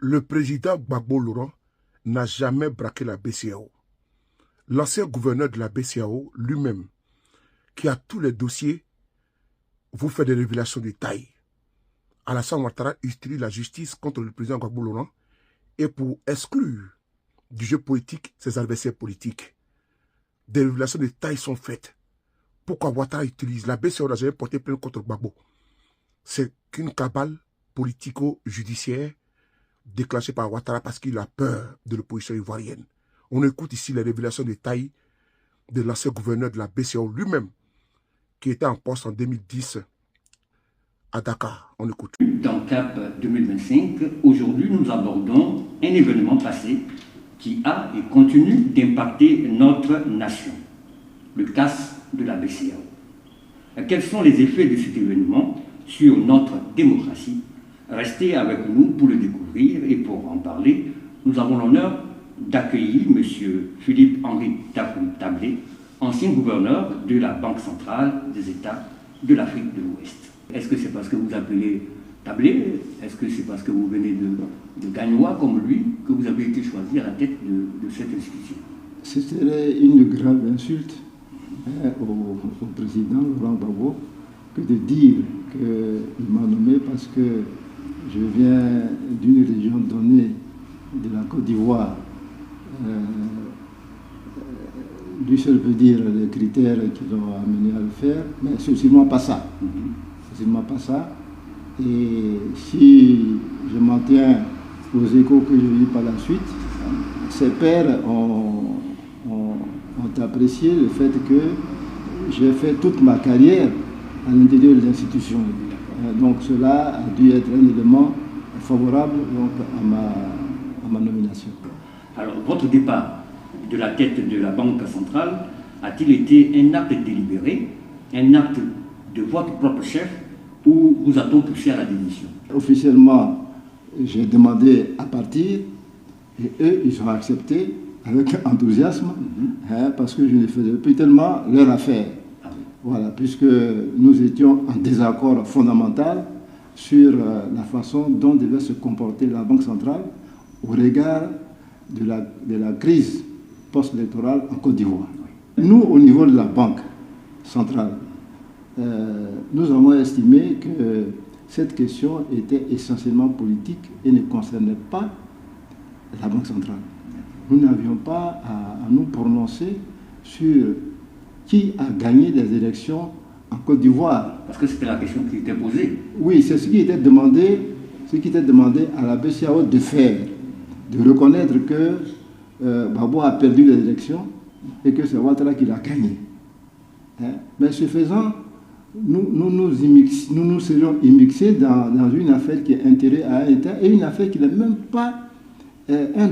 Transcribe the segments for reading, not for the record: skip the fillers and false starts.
Le président Gbagbo Laurent n'a jamais braqué la BCEAO. L'ancien gouverneur de la BCEAO lui-même, qui a tous les dossiers, vous fait des révélations de taille. Alassane Ouattara utilise la justice contre le président Gbagbo Laurent et pour exclure du jeu politique ses adversaires politiques. Des révélations de taille sont faites. Pourquoi Ouattara utilise la BCEAO n'a jamais porté plainte contre Gbagbo? C'est qu'une cabale politico-judiciaire déclenchée par Ouattara parce qu'il a peur de l'opposition ivoirienne. On écoute ici les révélations de taille de l'ancien gouverneur de la BCEAO lui-même, qui était en poste en 2010 à Dakar. On écoute. Dans CAP 2025, aujourd'hui nous abordons un événement passé qui a et continue d'impacter notre nation, le casse de la BCEAO. Quels sont les effets de cet événement sur notre démocratie? Restez avec nous pour le découvrir et pour en parler, nous avons l'honneur d'accueillir M. Philippe-Henri Tablé, ancien gouverneur de la Banque centrale des États de l'Afrique de l'Ouest. Est-ce que c'est parce que vous appelez Tablé? Est-ce que c'est parce que vous venez de Gagnois comme lui que vous avez été choisi à la tête de cette institution? Ce serait une grave insulte au président Laurent Gbagbo que de dire qu'il m'a nommé parce que je viens d'une région donnée de la Côte d'Ivoire. Lui seul peut dire les critères qui l'ont amené à le faire, mais c'est sûrement pas ça. C'est sûrement pas ça. Et si je m'en tiens aux échos que j'ai eus par la suite, ses pairs ont apprécié le fait que j'ai fait toute ma carrière à l'intérieur de l'institution. Donc cela a dû être un élément favorable donc, à ma nomination. Alors votre départ de la tête de la Banque centrale a-t-il été un acte délibéré, un acte de votre propre chef, ou vous a-t-on poussé à la démission? Officiellement, j'ai demandé à partir et eux, ils ont accepté avec enthousiasme parce que je ne faisais plus tellement leur affaire. Voilà, puisque nous étions en désaccord fondamental sur la façon dont devait se comporter la Banque centrale au regard de la crise post-électorale en Côte d'Ivoire. Nous, au niveau de la Banque centrale, nous avons estimé que cette question était essentiellement politique et ne concernait pas la Banque centrale. Nous n'avions pas à nous prononcer sur qui a gagné les élections en Côte d'Ivoire. Parce que c'était la question qui était posée. Oui, c'est ce qui était demandé à la BCEAO de faire, de reconnaître que Gbagbo a perdu les élections et que c'est Ouattara qui l'a gagné. Mais ce faisant, nous serions immixés dans une affaire qui est intérêt à un État et une affaire qui n'est même pas le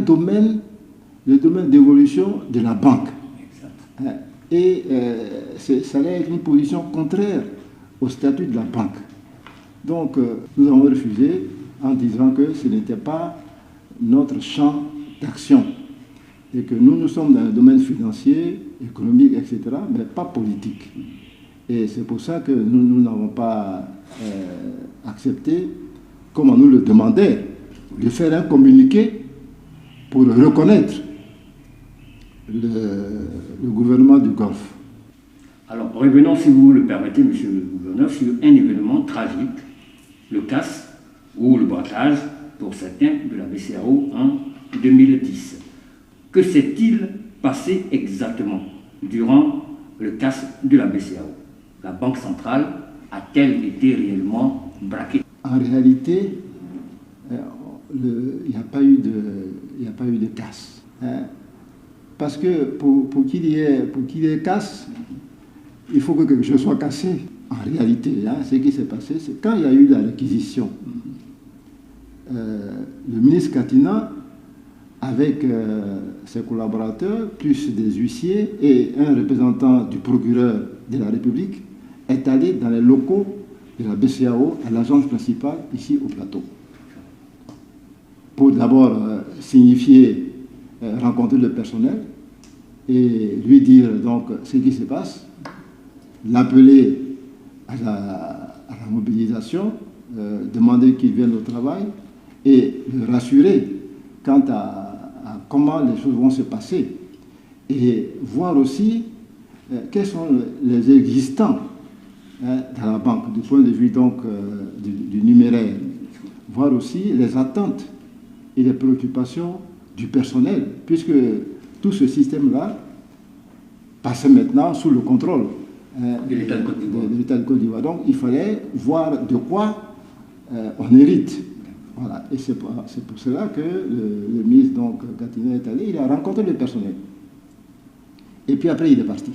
domaine d'évolution de la banque. Exact. Et ça allait être une position contraire au statut de la banque. Donc nous avons refusé en disant que ce n'était pas notre champ d'action et que nous sommes dans le domaine financier, économique, etc., mais pas politique. Et c'est pour ça que nous n'avons pas accepté, comme on nous le demandait, de faire un communiqué pour reconnaître le gouvernement du Golfe. Alors, revenons, si vous le permettez, monsieur le gouverneur, sur un événement tragique, le casse ou le braquage, pour certains, de la BCEAO en 2010. Que s'est-il passé exactement durant le casse de la BCEAO? La Banque centrale a-t-elle été réellement braquée? En réalité, il n'y a pas eu de casse. Parce que pour qu'il y ait casse, il faut que quelque chose soit cassé. En réalité, ce qui s'est passé, c'est quand il y a eu la réquisition, le ministre Katina, avec ses collaborateurs, plus des huissiers et un représentant du procureur de la République, est allé dans les locaux de la BCEAO, à l'agence principale, ici au plateau, pour d'abord signifier, rencontrer le personnel et lui dire donc ce qui se passe, l'appeler à la mobilisation, demander qu'il vienne au travail et le rassurer quant à comment les choses vont se passer et voir aussi quels sont les existants dans la banque du point de vue donc du numéraire, voir aussi les attentes et les préoccupations du personnel, puisque tout ce système-là passe maintenant sous le contrôle de l'État de Côte d'Ivoire. Donc il fallait voir de quoi on hérite. Voilà. Et c'est pour cela que le ministre donc, Katina est allé, il a rencontré le personnel. Et puis après, il est parti.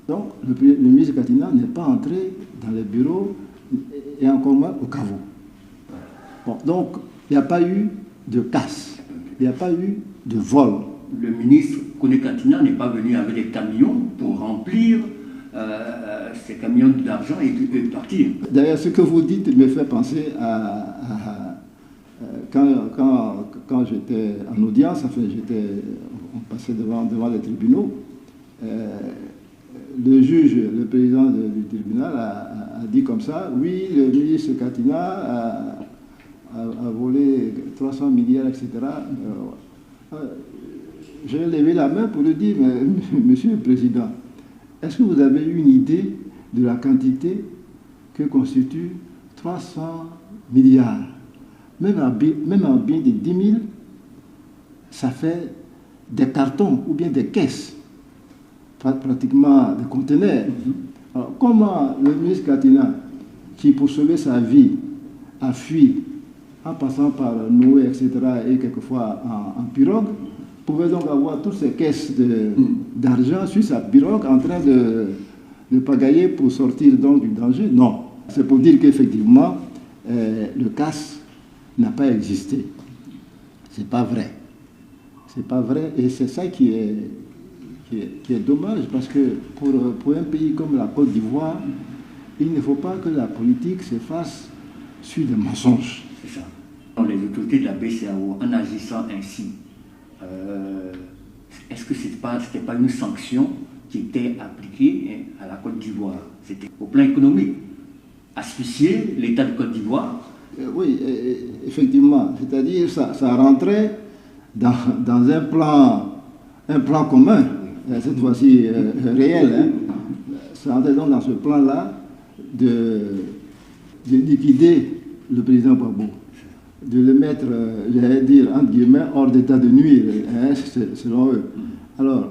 Donc le ministre Katina n'est pas entré dans les bureaux et encore moins au caveau. Bon, donc il n'y a pas eu de casse, il n'y a pas eu de vol. Le ministre Kone Katina n'est pas venu avec des camions pour remplir ces camions d'argent et partir. D'ailleurs, ce que vous dites me fait penser à quand j'étais en audience, enfin, on passait devant les tribunaux, le juge, le président du tribunal a dit comme ça, oui, le ministre Katina a volé 300 milliards, etc. J'ai levé la main pour lui dire, monsieur le président, est-ce que vous avez une idée de la quantité que constitue 300 milliards? Même en bien de 10 000, ça fait des cartons ou bien des caisses, pratiquement des conteneurs. Alors, comment le ministre Katina, qui pour sauver sa vie, a fui en passant par Noé, etc., et quelquefois en pirogue, pouvait donc avoir toutes ces caisses d'argent sur sa pirogue en train de pagailler pour sortir donc du danger? Non. C'est pour dire qu'effectivement, le casse n'a pas existé. C'est pas vrai. C'est pas vrai et c'est ça qui est dommage parce que pour un pays comme la Côte d'Ivoire, il ne faut pas que la politique se fasse sur des mensonges. C'est ça. Les autorités de la BCEAO, en agissant ainsi, est-ce que ce n'était pas une sanction qui était appliquée à la Côte d'Ivoire? C'était au plan économique. Asphyxier l'État de Côte d'Ivoire. Oui, effectivement. C'est-à-dire ça rentrait dans un plan commun, cette fois-ci réel. Hein. Ça rentrait donc dans ce plan-là de liquider le président Gbagbo, de le mettre, j'allais dire, entre guillemets, hors d'état de nuire, hein, selon eux. Alors,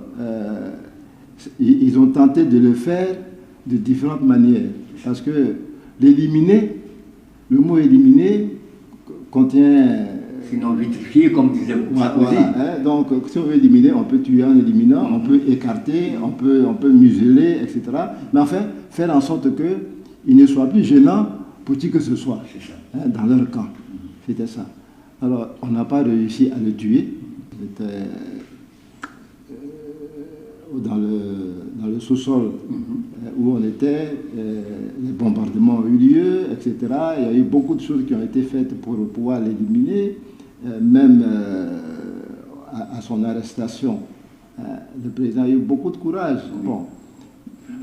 ils ont tenté de le faire de différentes manières, parce que l'éliminer, le mot éliminer contient... Sinon vitrifier, comme disait Sarkozy. Voilà, hein, donc, si on veut éliminer, on peut tuer en éliminant, on peut écarter, on peut museler, etc. Mais enfin, faire en sorte qu'il ne soit plus gênant pour qui que ce soit, hein, dans leur camp. C'était ça. Alors, on n'a pas réussi à le tuer. C'était dans le sous-sol où on était, les bombardements ont eu lieu, etc. Il y a eu beaucoup de choses qui ont été faites pour pouvoir l'éliminer, même à son arrestation. Le président a eu beaucoup de courage. Bon.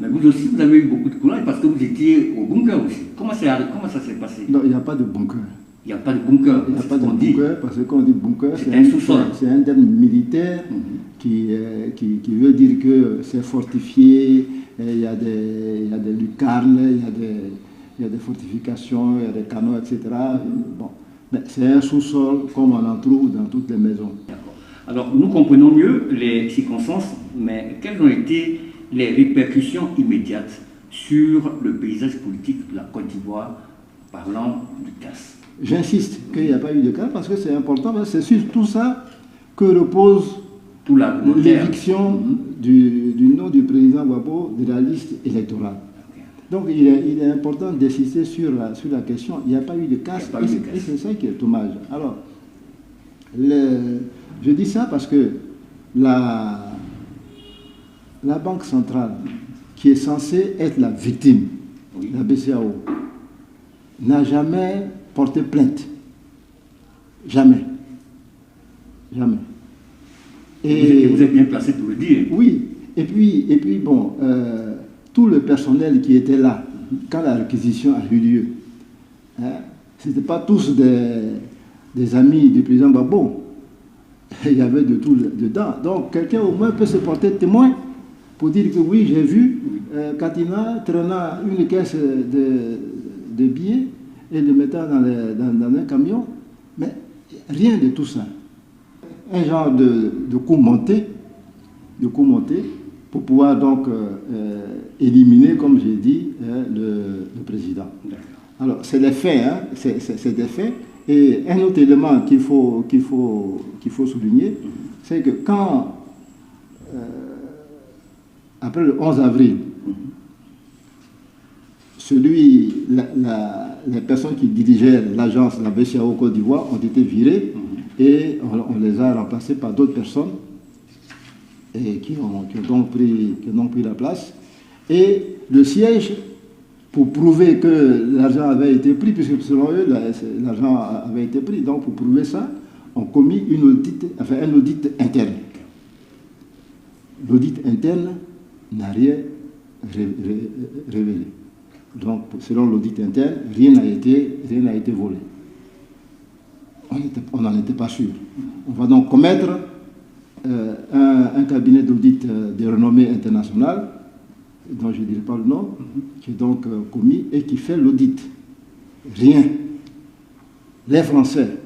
Mais vous aussi, vous avez eu beaucoup de courage parce que vous étiez au bunker aussi. Comment ça s'est passé? Non, il n'y a pas de bunker. Il n'y a pas de bunker. Il n'y a pas de bunker, parce que quand on dit bunker, c'est un sous-sol. C'est un terme militaire qui veut dire que c'est fortifié, il y a des lucarnes, il y a des fortifications, il y a des canons, etc. Bon. C'est un sous-sol comme on en trouve dans toutes les maisons. Alors, nous comprenons mieux les circonstances, mais quelles ont été les répercussions immédiates sur le paysage politique de la Côte d'Ivoire, parlant du casse? J'insiste qu'il n'y a pas eu de casse parce que c'est important, c'est sur tout ça que repose l'éviction du nom du président Gbagbo de la liste électorale. Donc il est important d'insister sur la question. Il n'y a pas eu de casse et c'est ça qui est dommage. Alors, je dis ça parce que la Banque centrale, qui est censée être la victime, la BCEAO, n'a jamais porté plainte. Jamais. Jamais. Et vous êtes bien placé pour le dire. Oui. Et puis bon, tout le personnel qui était là, quand la réquisition a eu lieu, hein, ce n'étaient pas tous des amis du président Gbagbo. Il y avait de tout dedans. Donc quelqu'un au moins peut se porter témoin pour dire que oui, j'ai vu Katina traînant une caisse de billets et le mettant dans un camion. Mais rien de tout ça. Un genre de coup monté, pour pouvoir donc éliminer, comme j'ai dit, le président. Alors, c'est les faits, hein, c'est des faits. Et un autre élément qu'il faut souligner, c'est que quand, après le 11 avril, les personnes qui dirigeaient l'agence, la BCEAO Côte d'Ivoire, ont été virées et on les a remplacées par d'autres personnes et qui ont donc pris la place. Et le siège, pour prouver que l'argent avait été pris, puisque selon eux, l'argent avait été pris, donc pour prouver ça, ont commis un audit interne. L'audit interne n'a rien révélé. Donc, selon l'audit interne, rien n'a été volé. On n'en était pas sûr. On va donc commettre un cabinet d'audit de renommée internationale, dont je ne dirai pas le nom, qui est donc commis et qui fait l'audit. Rien. Les Français,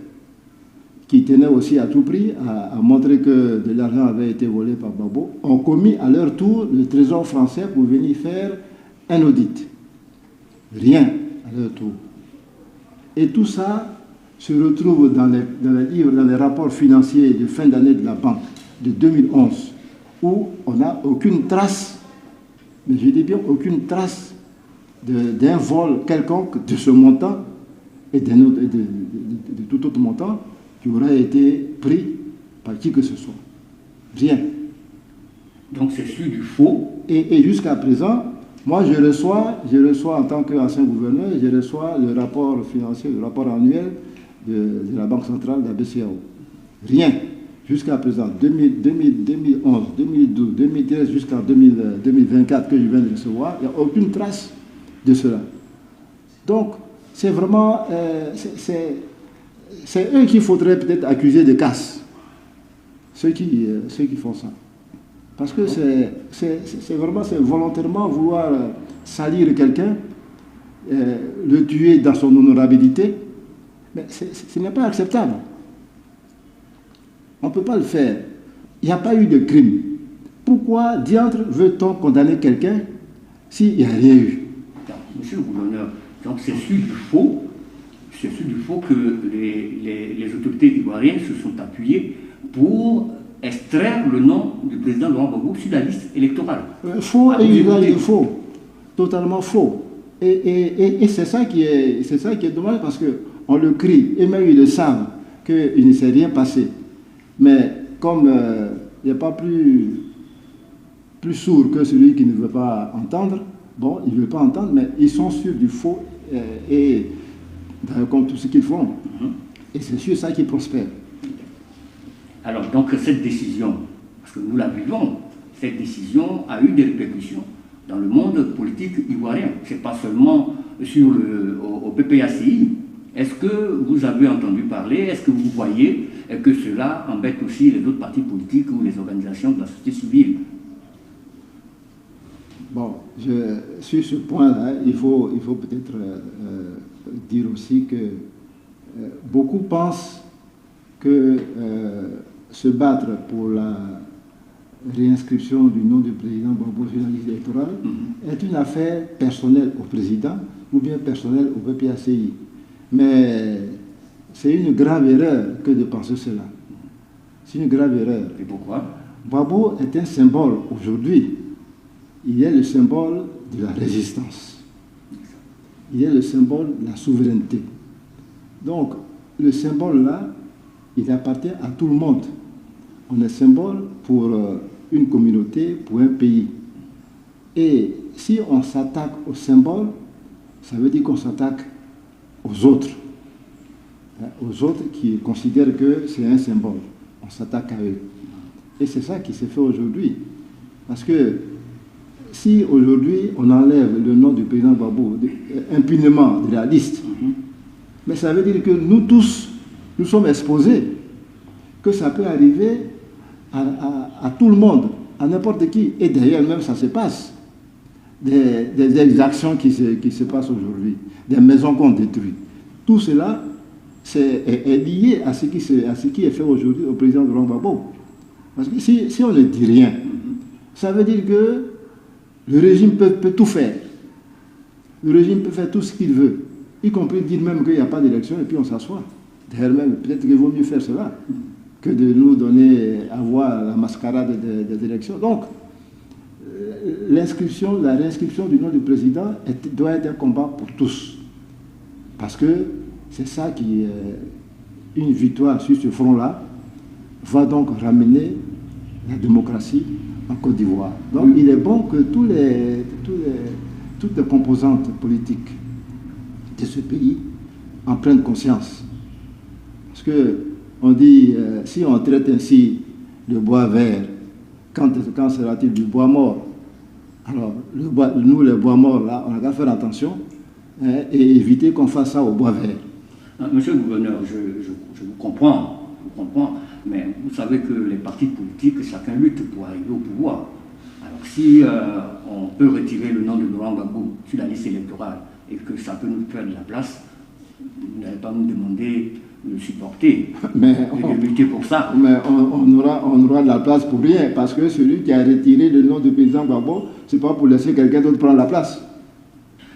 qui tenaient aussi à tout prix à montrer que de l'argent avait été volé par Gbagbo, ont commis à leur tour le Trésor français pour venir faire un audit. Rien à leur tour. Et tout ça se retrouve dans les livres, dans les rapports financiers de fin d'année de la banque de 2011, où on n'a aucune trace, mais je dis bien aucune trace d'un vol quelconque de ce montant et de tout autre montant qui aurait été pris par qui que ce soit. Rien. Donc c'est sûr du faux. Et jusqu'à présent, moi je reçois en tant qu'ancien gouverneur, je reçois le rapport financier, le rapport annuel de la Banque centrale de la BCEAO. Rien. Jusqu'à présent, 2011, 2012, 2013, jusqu'en 2024 que je viens de recevoir, il n'y a aucune trace de cela. Donc, c'est vraiment... c'est eux qu'il faudrait peut-être accuser de casse, ceux qui font ça. Parce que c'est vraiment volontairement vouloir salir quelqu'un, le tuer dans son honorabilité, mais ce n'est pas acceptable. On ne peut pas le faire. Il n'y a pas eu de crime. Pourquoi, diantre, veut-on condamner quelqu'un s'il n'y a rien eu? Monsieur le gouverneur, donc c'est sûr du faux. C'est sûr du faux que les autorités ivoiriennes se sont appuyées pour extraire le nom du président Laurent Gbagbo sur la liste électorale. Faux et il est faux. Totalement faux. Et c'est ça qui est dommage parce qu'on le crie, et même ils le savent qu'il ne s'est rien passé. Mais comme il n'y a pas plus sourd que celui qui ne veut pas entendre, bon, ils ne veulent pas entendre, mais ils sont sûrs du faux et comme tout ce qu'ils font. Et c'est sûr ça qui prospère. Alors, donc, cette décision, parce que nous la vivons, cette décision a eu des répercussions dans le monde politique ivoirien. Ce n'est pas seulement au PPACI. Est-ce que vous avez entendu parler, est-ce que vous voyez que cela embête aussi les autres partis politiques ou les organisations de la société civile? Bon, sur ce point-là, il faut peut-être dire aussi que beaucoup pensent que se battre pour la réinscription du nom du président Gbagbo sur la liste électorale est une affaire personnelle au président ou bien personnelle au PPACI. Mais c'est une grave erreur que de penser cela. C'est une grave erreur. Et pourquoi? Gbagbo est un symbole aujourd'hui. Il est le symbole de la résistance. Il est le symbole de la souveraineté. Donc, le symbole-là, il appartient à tout le monde. On est symbole pour une communauté, pour un pays. Et si on s'attaque au symbole, ça veut dire qu'on s'attaque aux autres qui considèrent que c'est un symbole. On s'attaque à eux. Et c'est ça qui s'est fait aujourd'hui. Parce que si aujourd'hui on enlève le nom du président Gbagbo impunément de la liste, mais ça veut dire que nous tous, nous sommes exposés, que ça peut arriver à tout le monde, à n'importe qui. Et d'ailleurs, même ça se passe. Des exactions qui se passent aujourd'hui, des maisons qu'on détruit. Tout cela est lié à ce qui est fait aujourd'hui au président Laurent Gbagbo. Parce que si on ne dit rien, ça veut dire que le régime peut tout faire. Le régime peut faire tout ce qu'il veut, y compris dire même qu'il n'y a pas d'élection et puis on s'assoit. D'ailleurs même, peut-être qu'il vaut mieux faire cela que de nous donner à voir la mascarade des élections. Donc, la réinscription du nom du président doit être un combat pour tous. Parce que c'est ça qui, une victoire sur ce front-là, va donc ramener la démocratie en Côte d'Ivoire. Donc il est bon que toutes les composantes politiques de ce pays en prennent conscience. Parce que on dit, si on traite ainsi le bois vert, quand sera-t-il du bois mort? Alors, nous, les bois morts, là, on a qu'à faire attention et éviter qu'on fasse ça au bois vert. Monsieur le gouverneur, je vous comprends, mais vous savez que les partis politiques, chacun lutte pour arriver au pouvoir. Alors, si on peut retirer le nom de Laurent Gbagbo sur la liste électorale et que ça peut nous faire de la place, vous n'allez pas nous demander de supporter et de lutter pour ça. Mais on aura de la place pour rien, parce que celui qui a retiré le nom du président Gbagbo, c'est pas pour laisser quelqu'un d'autre prendre la place.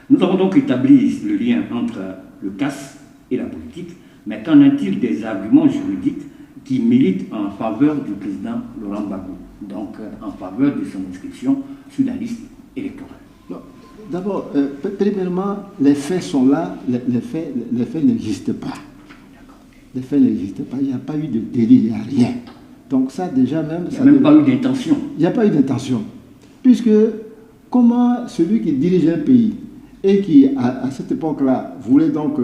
Nous avons donc établi le lien entre le CAS et la politique, mais qu'en est-il des arguments juridiques qui militent en faveur du président Laurent Gbagbo, donc en faveur de son inscription sur la liste électorale? D'abord, premièrement, les faits sont là, les faits n'existent pas. Les faits n'existent pas, il n'y a pas eu de délit, il n'y a rien. Donc ça déjà même... Il n'y a même pas eu d'intention. Il n'y a pas eu d'intention. Puisque comment celui qui dirige un pays et qui, à cette époque-là, voulait donc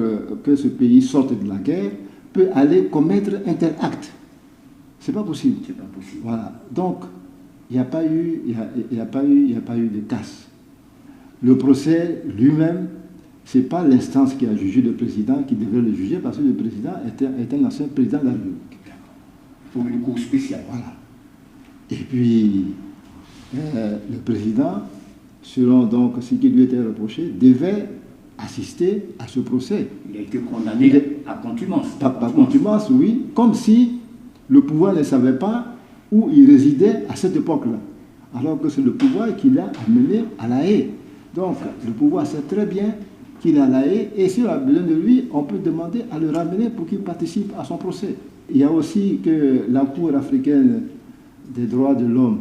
que ce pays sorte de la guerre, peut aller commettre un tel acte? C'est pas possible. C'est pas possible. Voilà. Donc, il n'y a pas eu de casse. Le procès lui-même, ce n'est pas l'instance qui a jugé le président qui devait le juger, parce que le président est un ancien président de la République. Pour une cour spéciale. Voilà. Et puis, le président, selon donc ce qui lui était reproché, devait assister à ce procès. Il a été condamné à contumace. Par contumace, oui, comme si le pouvoir ne savait pas où il résidait à cette époque-là. Alors que c'est le pouvoir qui l'a amené à La Haye. Donc, le pouvoir sait très bien qu'il est à La Haye, et si on a besoin de lui, on peut demander à le ramener pour qu'il participe à son procès. Il y a aussi que la Cour africaine des droits de l'homme,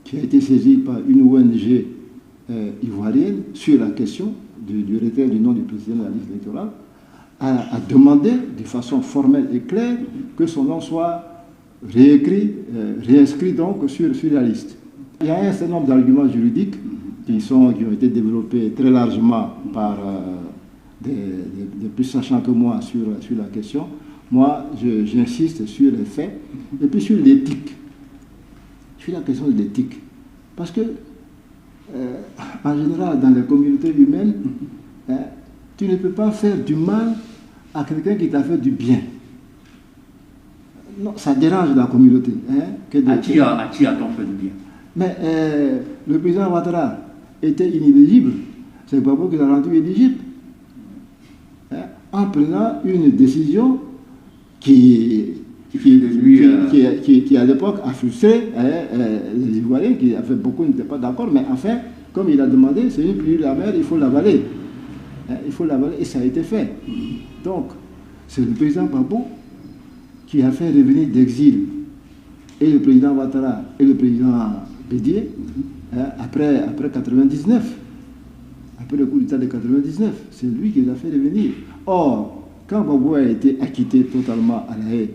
qui a été saisie par une ONG ivoirienne sur la question du retrait du nom du président de la liste électorale, a demandé de façon formelle et claire que son nom soit réinscrit donc sur la liste. Il y a un certain nombre d'arguments juridiques qui ont été développés très largement par des plus sachants que moi sur la question. Moi, j'insiste sur les faits et puis sur l'éthique. Sur la question de l'éthique. Parce que, en général, dans les communautés humaines, tu ne peux pas faire du mal à quelqu'un qui t'a fait du bien. Non, ça dérange la communauté. À qui a-t-on fait du bien? Mais le président Ouattara était inéligible. C'est Gbagbo qui l'a rendu éligible. En prenant une décision qui à l'époque a frustré les Ivoiriens, qui avaient beaucoup n'étaient pas d'accord, mais enfin, comme il a demandé, c'est une pluie de la mer, il faut l'avaler. Il faut l'avaler, et ça a été fait. Donc, c'est le président Gbagbo qui a fait revenir d'exil et le président Ouattara et le président Bédié après 99, après le coup d'État de 99. C'est lui qui les a fait revenir. Or, quand Gbagbo a été acquitté totalement à La Haye,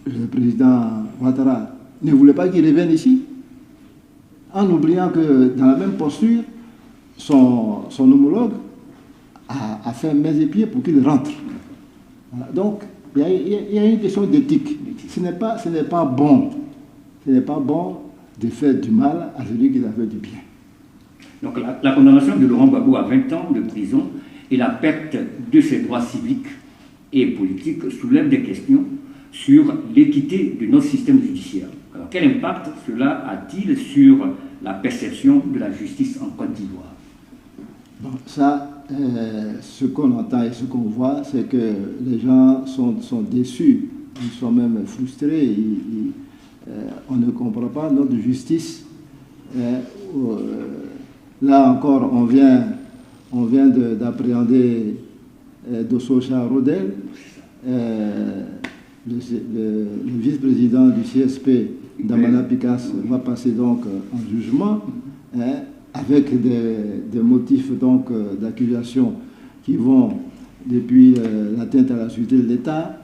le président Ouattara ne voulait pas qu'il revienne ici, en oubliant que dans la même posture, son homologue a fait main et pieds pour qu'il rentre. Voilà. Donc, il y a une question d'éthique. Ce n'est pas bon de faire du mal à celui qui a fait du bien. Donc la condamnation de Laurent Gbagbo à 20 ans de prison et la perte de ses droits civiques et politique soulève des questions sur l'équité de notre système judiciaire. Alors, quel impact cela a-t-il sur la perception de la justice en Côte d'Ivoire? Bon, ça, ce qu'on entend et ce qu'on voit, c'est que les gens sont déçus, ils sont même frustrés, on ne comprend pas notre justice. Là encore, on vient d'appréhender Dosocha Rodel, le vice-président du CSP d'Amana Picas va passer donc en jugement, avec des motifs d'accusation qui vont depuis l'atteinte à la sûreté de l'État,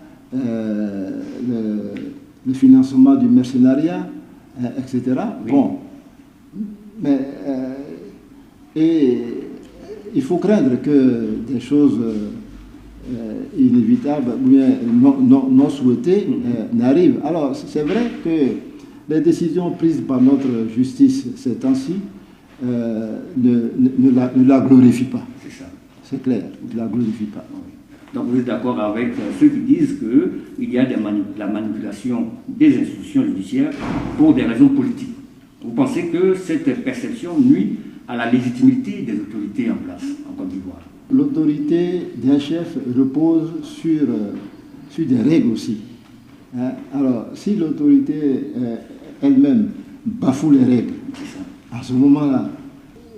le financement du mercenariat, etc. Oui. Bon, mais et il faut craindre que des choses inévitables ou bien non souhaitées n'arrivent. Alors, c'est vrai que les décisions prises par notre justice ces temps-ci ne la glorifient pas. C'est ça. C'est clair, ne la glorifient pas. Oui. Donc vous êtes d'accord avec ceux qui disent qu'il y a la manipulation des institutions judiciaires pour des raisons politiques. Vous pensez que cette perception nuit à la légitimité des autorités en place en Côte d'Ivoire? L'autorité d'un chef repose sur des règles aussi. Alors, si l'autorité elle-même bafoue les règles, à ce moment-là,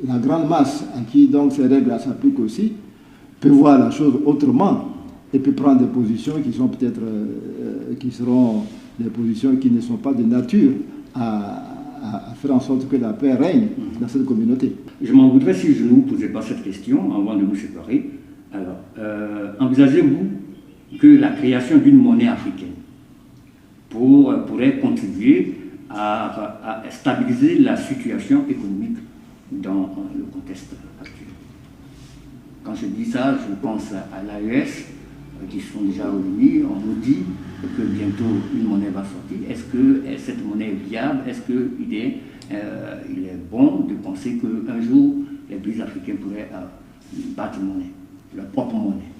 la grande masse à qui donc ces règles s'appliquent aussi peut voir la chose autrement et peut prendre des positions qui sont peut-être qui seront des positions qui ne sont pas de nature à faire en sorte que la paix règne dans cette communauté. Je m'en voudrais si je ne vous posais pas cette question avant de nous séparer. Alors, envisagez-vous que la création d'une monnaie africaine pourrait contribuer à stabiliser la situation économique dans le contexte actuel? Quand je dis ça, je pense à l'AES, qui sont déjà réunis. On nous dit que bientôt une monnaie va sortir. Est-ce que cette monnaie est viable? Est-ce qu'il est bon de penser qu'un jour, les pays africains pourraient battre monnaie, leur propre monnaie?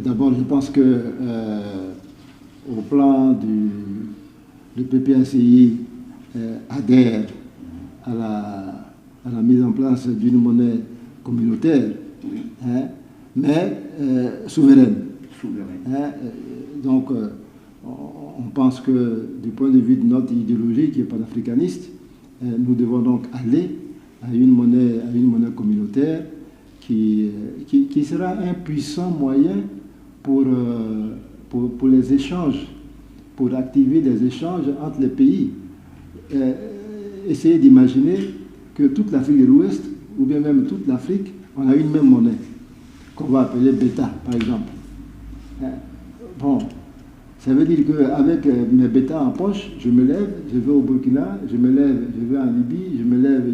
D'abord, je pense que au plan le PPACI adhère à la mise en place d'une monnaie communautaire, oui. Mais souveraine. Donc, on pense que du point de vue de notre idéologie qui est panafricaniste, nous devons donc aller à une monnaie communautaire qui sera un puissant moyen pour les échanges, pour activer des échanges entre les pays. Essayez d'imaginer que toute l'Afrique de l'Ouest, ou bien même toute l'Afrique, on a une même monnaie, qu'on va appeler bêta, par exemple. Bon, ça veut dire qu'avec mes bêtas en poche, je me lève, je vais au Burkina, je me lève, je vais en Libye, je me lève,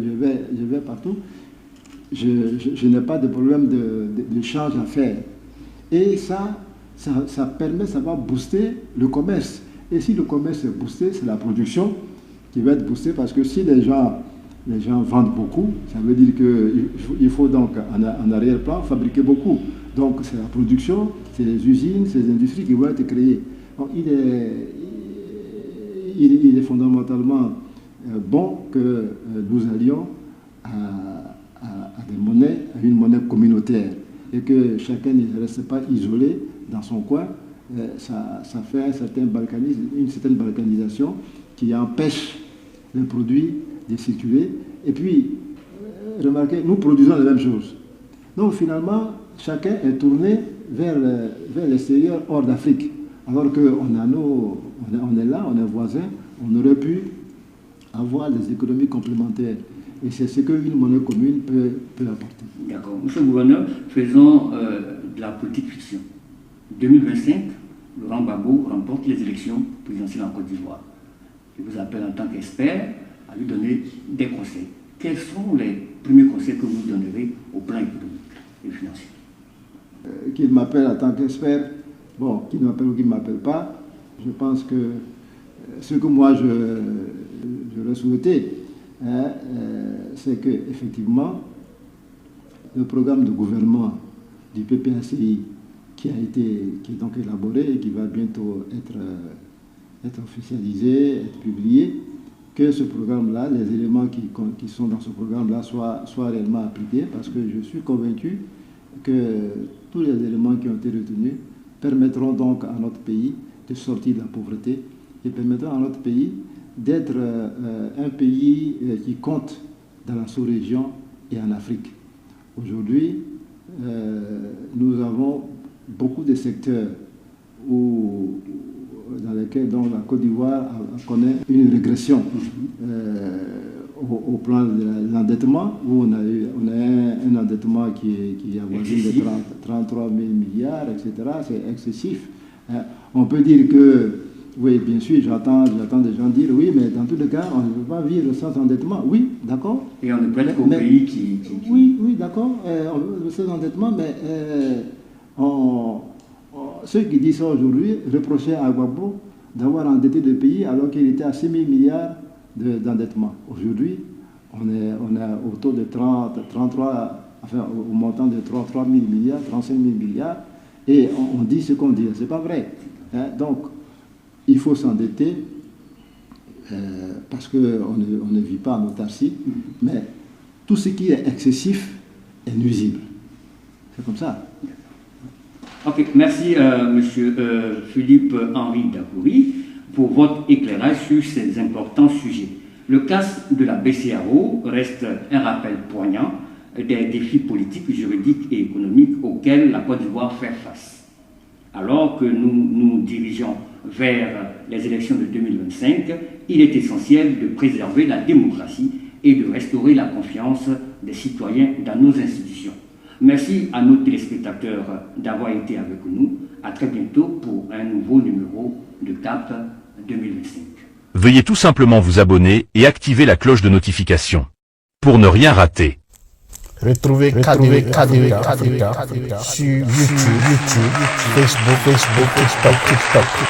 je vais partout. Je n'ai pas de problème de change à faire. Et ça permet, ça va booster le commerce. Et si le commerce est boosté, c'est la production qui va être boostée, parce que si les gens vendent beaucoup, ça veut dire qu'il faut donc en arrière-plan fabriquer beaucoup. Donc c'est la production, c'est les usines, c'est les industries qui vont être créées. Donc, il est fondamentalement bon que nous allions à des monnaies, à une monnaie communautaire, et que chacun ne reste pas isolé dans son coin. Ça fait une certaine balkanisation qui empêche les produits de circuler. Et puis, remarquez, nous produisons les mêmes choses. Donc finalement, chacun est tourné vers l'extérieur, hors d'Afrique. Alors qu'on on est là, on est voisins, on aurait pu avoir des économies complémentaires. Et c'est ce qu'une monnaie commune peut apporter. D'accord. Monsieur le gouverneur, faisons de la politique fiction. 2025, Laurent Gbagbo remporte les élections présidentielles en Côte d'Ivoire. Je vous appelle en tant qu'expert à lui donner des conseils. Quels sont les premiers conseils que vous donnerez au plan économique et financier? Qu'il m'appelle en tant qu'expert, bon, qu'il m'appelle ou qu'il ne m'appelle pas, je pense que ce que moi j'aurais souhaité, c'est qu'effectivement, le programme de gouvernement du PPACI, qui est donc élaboré et qui va bientôt être officialisé, être publié, que ce programme-là, les éléments qui sont dans ce programme-là soient réellement appliqués, parce que je suis convaincu que tous les éléments qui ont été retenus permettront donc à notre pays de sortir de la pauvreté et permettront à notre pays d'être un pays qui compte dans la sous-région et en Afrique. Aujourd'hui, nous avons beaucoup de secteurs dans lesquels donc, la Côte d'Ivoire connaît une régression au plan de l'endettement, où on a un endettement qui avoisine de 33 000 milliards, etc. C'est excessif. On peut dire que, oui, bien sûr, j'entends des gens dire, oui, mais dans tous les cas, on ne peut pas vivre sans endettement. Oui, d'accord. Et on est presque au pays qui... Oui, d'accord, on veut sans endettement, mais ceux qui disent ça aujourd'hui reprochaient à Gbagbo d'avoir endetté le pays alors qu'il était à 6 000 milliards d'endettement. Aujourd'hui, on est autour de 33, enfin au montant de 33 000 milliards, 35 000 milliards, et on dit ce qu'on dit. C'est pas vrai. Donc, il faut s'endetter parce qu'on ne vit pas en autarcie, mais tout ce qui est excessif est nuisible. C'est comme ça. Ok, merci Monsieur Philippe-Henri Dacoury pour votre éclairage sur ces importants sujets. Le cas de la BCEAO reste un rappel poignant des défis politiques, juridiques et économiques auxquels la Côte d'Ivoire fait face. Alors que nous nous dirigeons vers les élections de 2025, il est essentiel de préserver la démocratie et de restaurer la confiance des citoyens dans nos institutions. Merci à nos téléspectateurs d'avoir été avec nous. À très bientôt pour un nouveau numéro de CAP 2025. Veuillez tout simplement vous abonner et activer la cloche de notification pour ne rien rater. Retrouvez KDV Africa sur YouTube, Facebook, TikTok.